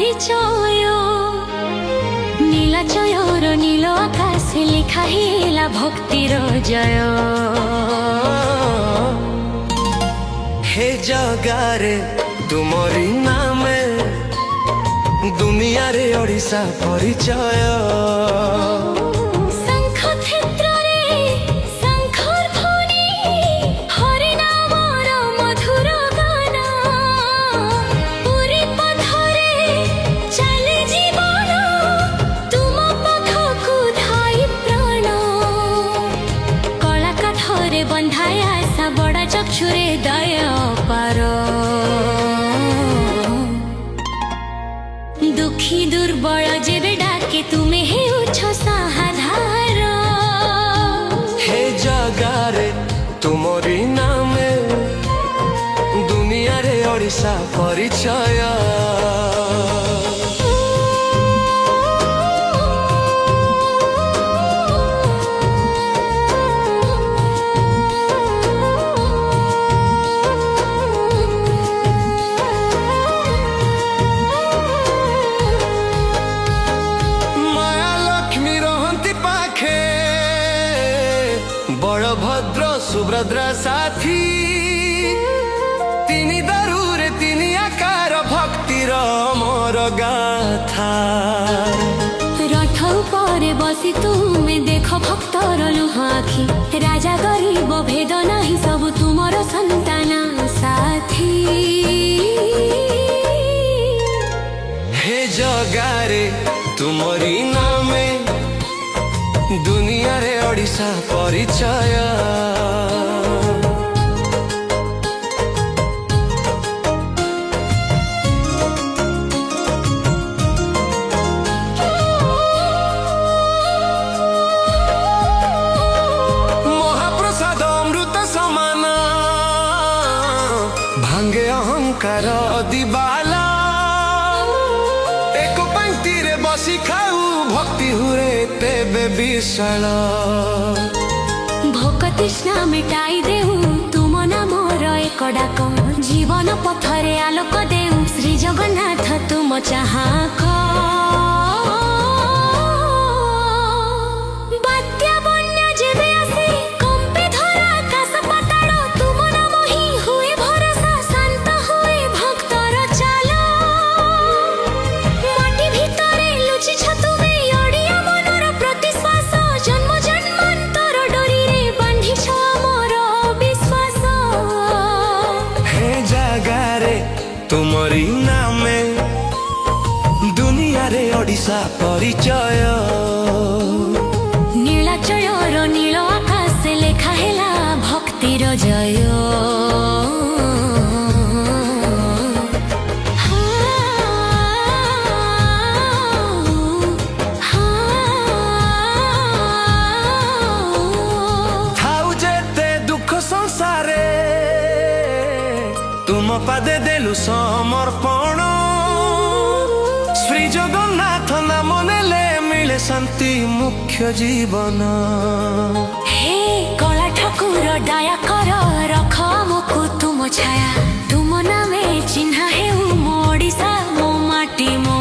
परिचय नीलाचयर नील आकाश लिखा हेला भक्तिर जय। हे जगारे तुमरी नामे दुनिया रे ओडिशा परिचय। बंधाय आशा बड़ा चक्षुरे दया पार दुखी दुर्बल जेबे डाके तुमे हे उच्च सहाधार। हे जगारे तुमरी नामे दुनिया रे ओडिशा परिचय। बलभद्र सुभद्रा साथी तिनी दारुरे तिनी आकार भक्तिर मोर गाथा। रथ उपरे बसी तुमे देख भक्तर लुह आखि राजा गरीब भेद नाही सब तुमर संतान साथी। हे जगारे तुमरी नामे दुनिया रे ओडिशा परिचय। महाप्रसाद अमृत समान भांगे अहंकार दिबाला। एक पंक्ति रे बसी खाऊ भक्ति हुरे तेबे विशाल। भोक तृष्णा मिटाई देऊ तुम नामर एक डाक जीवन पथरे आलोक देऊ श्री जगन्नाथ तुम चाहाक। बात्या बन्या जेबे आसी कंपे धरा आकाश पाताल तुम नाम ही हुए भरोसा शांत हुए भक्तर चाल। माटी भितरे लुचि तुमे ओडिया मनर प्रतिश्वास जन्म जन्मांतर डोरी रे बांधी मोर विश्वास। हे जगारे तुमरी नामे दुनिया रे ओडिशा परिचय। नीलाचयर नील आकाश लेखा हेला भक्तिर जय। थाउ जेते दुख संसारे तुम पादे देलु समर्पण। श्री जगन्नाथ नाम नेले मिले शांति मुख्य जीवन। हे कला ठाकुर दया कर रख आमको तुम छाया तुम नामे चिन्हा हेउ मो ओडिशा मो माटी मो